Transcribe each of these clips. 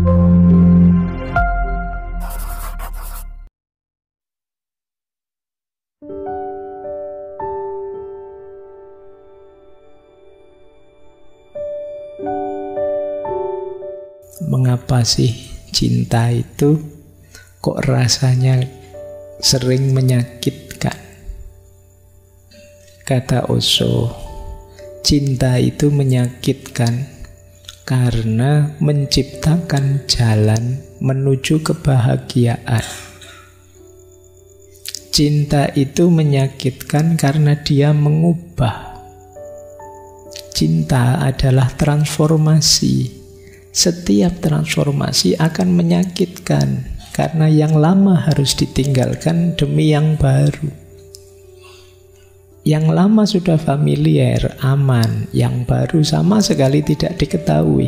Mengapa sih cinta itu kok rasanya sering menyakitkan? Kata Osho, cinta itu menyakitkan karena menciptakan jalan menuju kebahagiaan. Cinta itu menyakitkan karena dia mengubah. Cinta adalah transformasi. Setiap transformasi akan menyakitkan karena yang lama harus ditinggalkan demi yang baru. Yang lama sudah familiar, aman. Yang baru sama sekali tidak diketahui.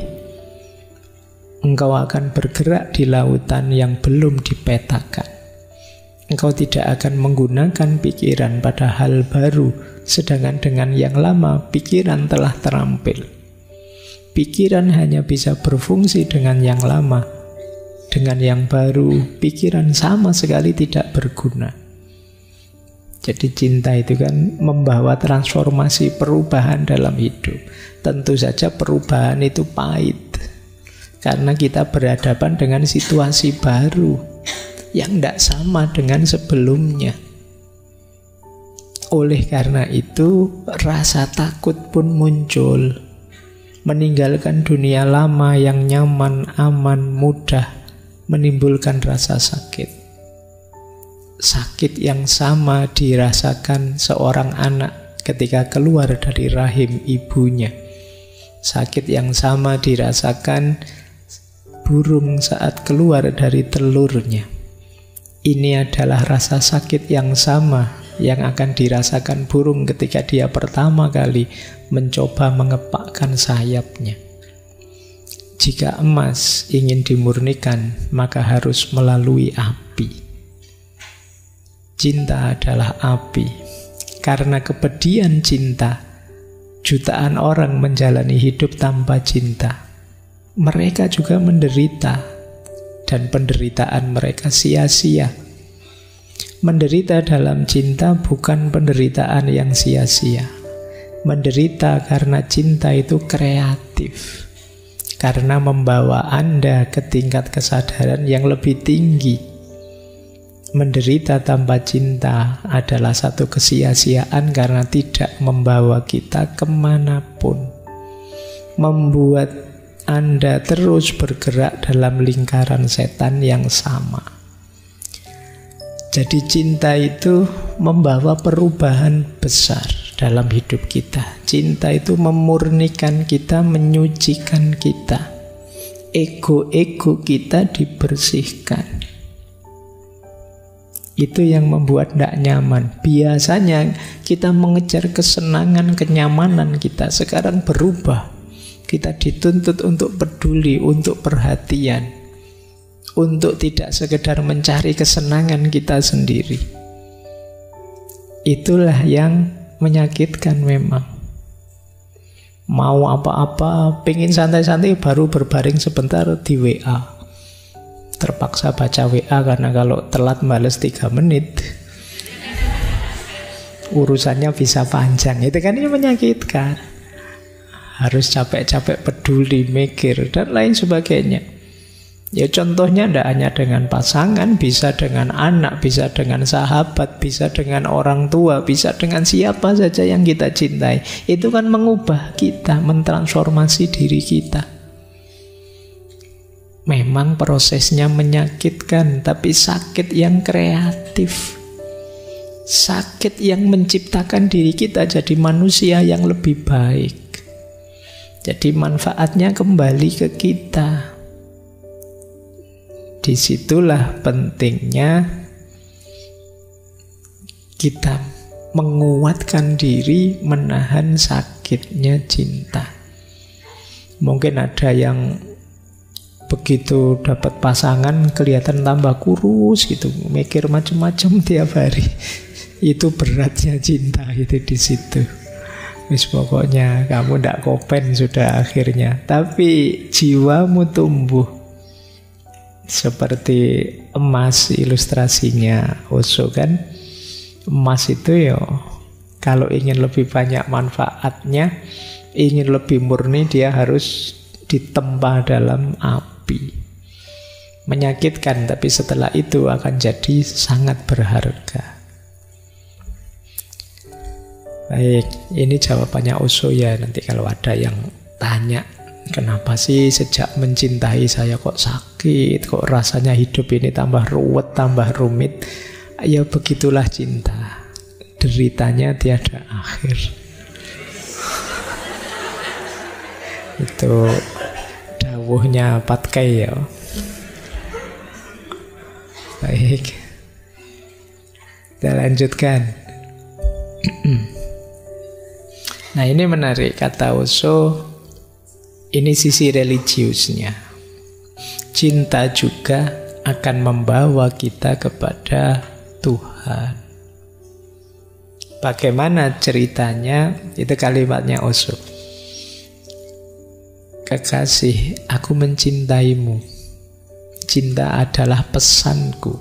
Engkau akan bergerak di lautan yang belum dipetakan. Engkau tidak akan menggunakan pikiran pada hal baru, sedangkan dengan yang lama pikiran telah terampil. Pikiran hanya bisa berfungsi dengan yang lama. Dengan yang baru, pikiran sama sekali tidak berguna. Jadi cinta itu kan membawa transformasi perubahan dalam hidup. Tentu saja perubahan itu pahit. Karena kita berhadapan dengan situasi baru yang tidak sama dengan sebelumnya. Oleh karena itu, rasa takut pun muncul. Meninggalkan dunia lama yang nyaman, aman, mudah, menimbulkan rasa sakit. Sakit yang sama dirasakan seorang anak ketika keluar dari rahim ibunya. Sakit yang sama dirasakan burung saat keluar dari telurnya. Ini adalah rasa sakit yang sama yang akan dirasakan burung ketika dia pertama kali mencoba mengepakkan sayapnya. Jika emas ingin dimurnikan, maka harus melalui api. Cinta adalah api. Karena kepedihan cinta, jutaan orang menjalani hidup tanpa cinta. Mereka juga menderita, dan penderitaan mereka sia-sia. Menderita dalam cinta bukan penderitaan yang sia-sia. Menderita karena cinta itu kreatif. Karena membawa Anda ke tingkat kesadaran yang lebih tinggi. Menderita tanpa cinta adalah satu kesia-siaan karena tidak membawa kita kemanapun. Membuat Anda terus bergerak dalam lingkaran setan yang sama. Jadi cinta itu membawa perubahan besar dalam hidup kita. Cinta itu memurnikan kita, menyucikan kita. Ego-ego kita dibersihkan. Itu yang membuat tidak nyaman. Biasanya kita mengejar kesenangan, kenyamanan kita. Sekarang berubah. Kita dituntut untuk peduli, untuk perhatian. Untuk tidak sekedar mencari kesenangan kita sendiri. Itulah yang menyakitkan memang. Mau apa-apa, pengen santai-santai baru berbaring sebentar di WA. Terpaksa baca WA karena kalau telat bales 3 menit urusannya bisa panjang. Itu kan ini menyakitkan. Harus capek-capek peduli, mikir, dan lain sebagainya. Ya contohnya tidak hanya dengan pasangan, bisa dengan anak, bisa dengan sahabat, bisa dengan orang tua, bisa dengan siapa saja yang kita cintai. Itu kan mengubah kita, mentransformasi diri kita. Memang prosesnya menyakitkan, tapi sakit yang kreatif. Sakit yang menciptakan diri kita jadi manusia yang lebih baik. Jadi manfaatnya kembali ke kita. Disitulah pentingnya kita menguatkan diri menahan sakitnya cinta. Mungkin ada yang begitu dapat pasangan kelihatan tambah kurus gitu, mikir macam-macam tiap hari. Itu beratnya cinta itu di situ. Wis pokoknya kamu ndak kopen sudah akhirnya. Tapi jiwamu tumbuh. Seperti emas ilustrasinya Osho kan. Emas itu ya kalau ingin lebih banyak manfaatnya, ingin lebih murni, dia harus ditempa dalam api. Menyakitkan, tapi setelah itu akan jadi sangat berharga. Baik, ini jawabannya Osho ya. Nanti kalau ada yang tanya, kenapa sih sejak mencintai saya kok sakit, kok rasanya hidup ini tambah ruwet, tambah rumit. Ya begitulah cinta, deritanya tiada akhir. Itu dawuhnya Patkai ya. Baik, kita lanjutkan. Nah ini menarik, kata Osho, ini sisi religiusnya. Cinta juga akan membawa kita kepada Tuhan. Bagaimana ceritanya? Itu kalimatnya Osho. Kekasih, aku mencintaimu. Cinta adalah pesanku.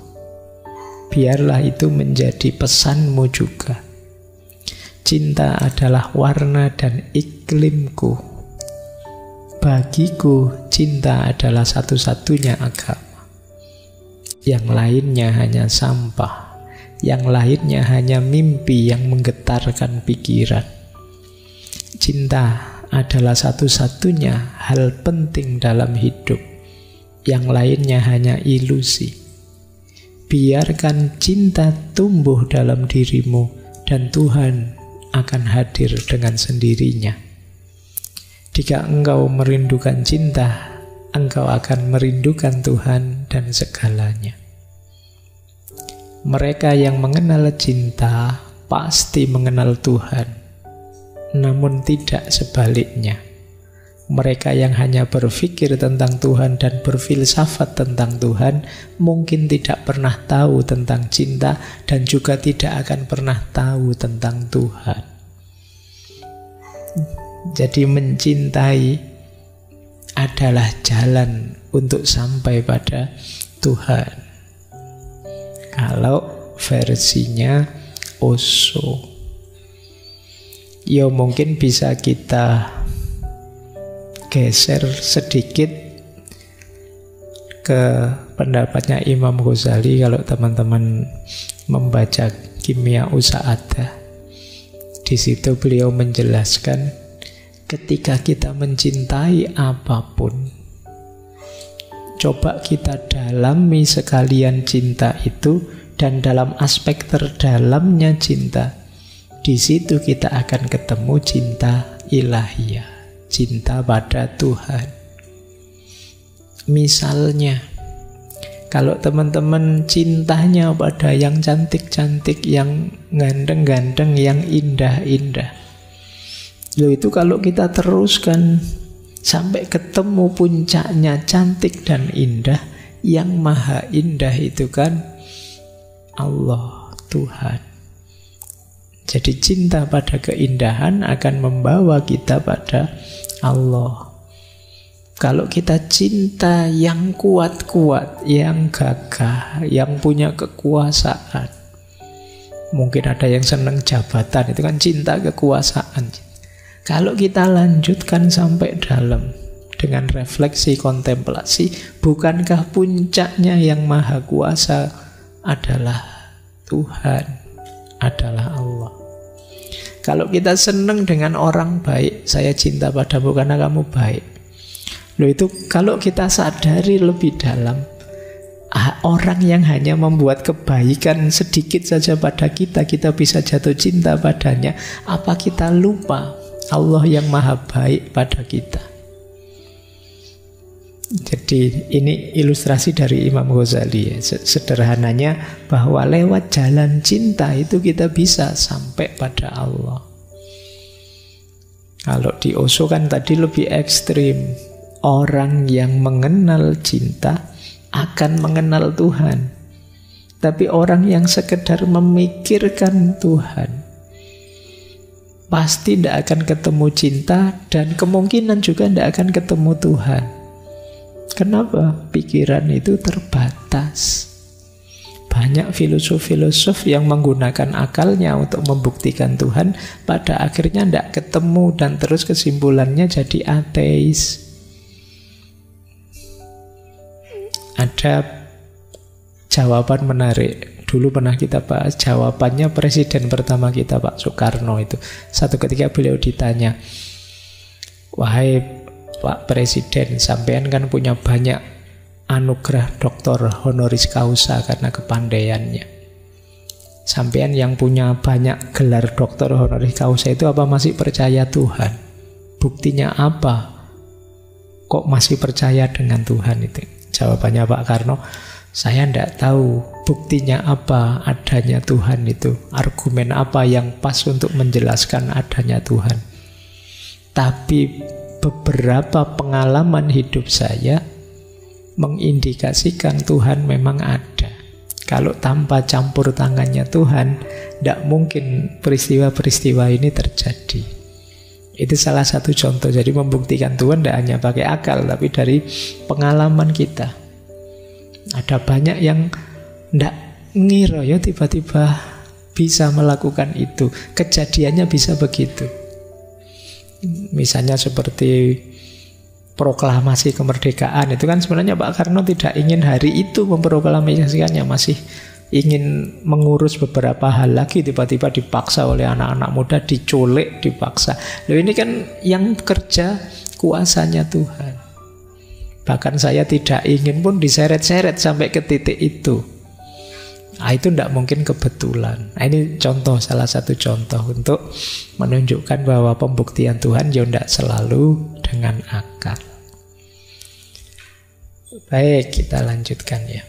Biarlah itu menjadi pesanmu juga. Cinta adalah warna dan iklimku. Bagiku, cinta adalah satu-satunya agama. Yang lainnya hanya sampah. Yang lainnya hanya mimpi yang menggetarkan pikiran. Cinta adalah satu-satunya hal penting dalam hidup. Yang lainnya hanya ilusi. Biarkan cinta tumbuh dalam dirimu dan Tuhan akan hadir dengan sendirinya. Jika engkau merindukan cinta, engkau akan merindukan Tuhan dan segalanya. Mereka yang mengenal cinta pasti mengenal Tuhan, namun tidak sebaliknya. Mereka yang hanya berpikir tentang Tuhan dan berfilsafat tentang Tuhan mungkin tidak pernah tahu tentang cinta dan juga tidak akan pernah tahu tentang Tuhan. Jadi mencintai adalah jalan untuk sampai pada Tuhan. Kalau versinya Osho, ya mungkin bisa kita geser sedikit ke pendapatnya Imam Ghazali. Kalau teman-teman membaca Kimia Usa'adah, di situ beliau menjelaskan ketika kita mencintai apapun, coba kita dalami sekalian cinta itu, dan dalam aspek terdalamnya cinta, di situ kita akan ketemu cinta ilahiyah, cinta pada Tuhan. Misalnya, kalau teman-teman cintanya pada yang cantik-cantik, yang ganteng-ganteng, yang indah-indah, loh itu kalau kita teruskan sampai ketemu puncaknya cantik dan indah, yang maha indah itu kan Allah, Tuhan. Jadi cinta pada keindahan akan membawa kita pada Allah. Kalau kita cinta yang kuat-kuat, yang gagah, yang punya kekuasaan, mungkin ada yang senang jabatan, itu kan cinta kekuasaan. Kalau kita lanjutkan sampai dalam dengan refleksi kontemplasi, bukankah puncaknya yang maha kuasa adalah Tuhan, adalah Allah? Kalau kita senang dengan orang baik, saya cinta padamu karena kamu baik. Loh itu kalau kita sadari lebih dalam, orang yang hanya membuat kebaikan sedikit saja pada kita, kita bisa jatuh cinta padanya. Apa kita lupa Allah yang maha baik pada kita? Jadi ini ilustrasi dari Imam Ghazali ya. Sederhananya bahwa lewat jalan cinta itu kita bisa sampai pada Allah. Kalau di Osho kan tadi lebih ekstrim. Orang yang mengenal cinta akan mengenal Tuhan. Tapi orang yang sekedar memikirkan Tuhan pasti tidak akan ketemu cinta, dan kemungkinan juga tidak akan ketemu Tuhan. Kenapa? Pikiran itu terbatas. Banyak filosof-filosof yang menggunakan akalnya untuk membuktikan Tuhan, pada akhirnya tidak ketemu dan terus kesimpulannya jadi ateis. Ada jawaban menarik. Dulu pernah kita bahas jawabannya presiden pertama kita, Pak Soekarno itu. Satu ketika beliau ditanya, "Wahai Pak Presiden, sampean kan punya banyak anugerah doktor honoris causa karena kepandaiannya. Sampean yang punya banyak gelar doktor honoris causa itu apa masih percaya Tuhan? Buktinya apa? Kok masih percaya dengan Tuhan itu?" Jawabannya Pak Karno, "Saya tidak tahu buktinya apa adanya Tuhan itu. Argumen apa yang pas untuk menjelaskan adanya Tuhan. Tapi beberapa pengalaman hidup saya mengindikasikan Tuhan memang ada. Kalau tanpa campur tangannya Tuhan, tidak mungkin peristiwa-peristiwa ini terjadi." Itu salah satu contoh. Jadi membuktikan Tuhan tidak hanya pakai akal, tapi dari pengalaman kita. Ada banyak yang tidak ngira ya tiba-tiba bisa melakukan itu. Kejadiannya bisa begitu. Misalnya seperti proklamasi kemerdekaan, itu kan sebenarnya Pak Karno tidak ingin hari itu memproklamasikannya, masih ingin mengurus beberapa hal lagi, tiba-tiba dipaksa oleh anak-anak muda, diculik, dipaksa. Loh, ini kan yang kerja kuasanya Tuhan. Bahkan saya tidak ingin pun diseret-seret sampai ke titik itu. Nah, itu tidak mungkin kebetulan. Nah, ini contoh, salah satu contoh untuk menunjukkan bahwa pembuktian Tuhan ya tidak selalu dengan akal. Baik, kita lanjutkan ya.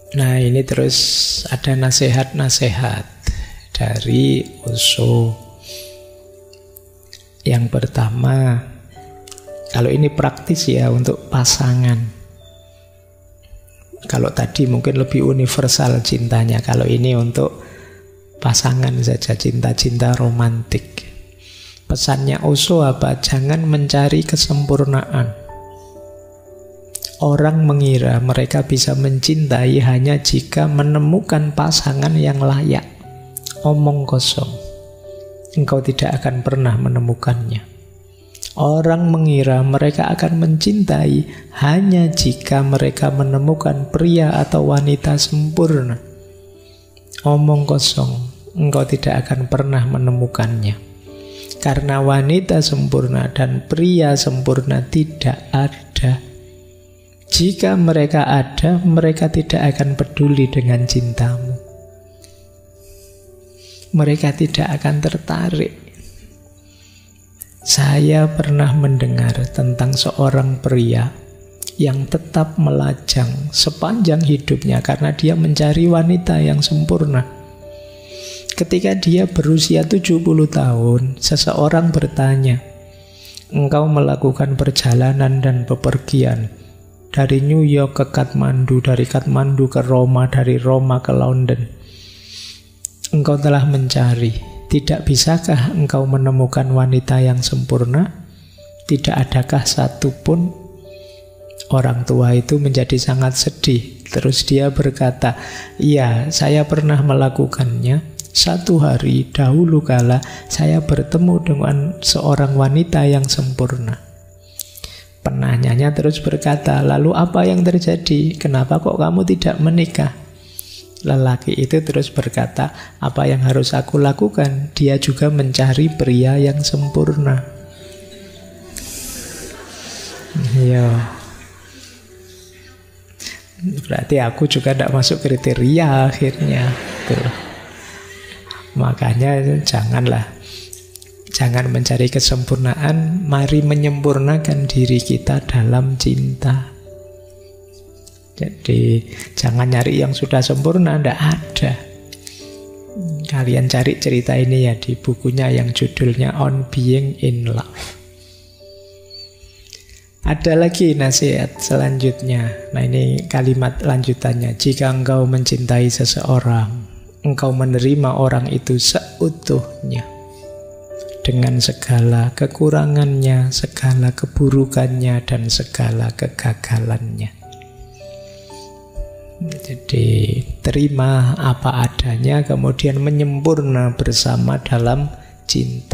Nah, ini terus ada nasihat-nasihat dari Osho. Yang pertama, kalau ini praktis ya untuk pasangan. Kalau tadi mungkin lebih universal cintanya, kalau ini untuk pasangan saja, cinta-cinta romantik. Pesannya Osho apa? Jangan mencari kesempurnaan. Orang mengira mereka bisa mencintai hanya jika menemukan pasangan yang layak. Omong kosong. Engkau tidak akan pernah menemukannya. Orang mengira mereka akan mencintai hanya jika mereka menemukan pria atau wanita sempurna. Omong kosong. Engkau tidak akan pernah menemukannya. Karena wanita sempurna dan pria sempurna tidak ada. Jika mereka ada, mereka tidak akan peduli dengan cintamu. Mereka tidak akan tertarik. Saya pernah mendengar tentang seorang pria yang tetap melajang sepanjang hidupnya karena dia mencari wanita yang sempurna. Ketika dia berusia 70 tahun, seseorang bertanya, "Engkau melakukan perjalanan dan bepergian dari New York ke Kathmandu, dari Kathmandu ke Roma, dari Roma ke London. Engkau telah mencari. Tidak bisakah engkau menemukan wanita yang sempurna? Tidak adakah satu pun?" Orang tua itu menjadi sangat sedih. Terus dia berkata, "Iya, saya pernah melakukannya. Satu hari dahulu kala saya bertemu dengan seorang wanita yang sempurna." Penanyanya terus berkata, "Lalu apa yang terjadi? Kenapa kok kamu tidak menikah?" Lelaki itu terus berkata, "Apa yang harus aku lakukan? Dia juga mencari pria yang sempurna." Ya, berarti aku juga tidak masuk kriteria akhirnya. Tuh. Makanya jangan mencari kesempurnaan, mari menyempurnakan diri kita dalam cinta. Jadi jangan nyari yang sudah sempurna, tidak ada. Kalian cari cerita ini ya di bukunya yang judulnya On Being in Love. Ada lagi nasihat selanjutnya. Nah, ini kalimat lanjutannya. Jika engkau mencintai seseorang, engkau menerima orang itu seutuhnya. dengan segala kekurangannya, segala keburukannya, dan segala kegagalannya. Jadi terima apa adanya, kemudian menyempurna bersama dalam cinta.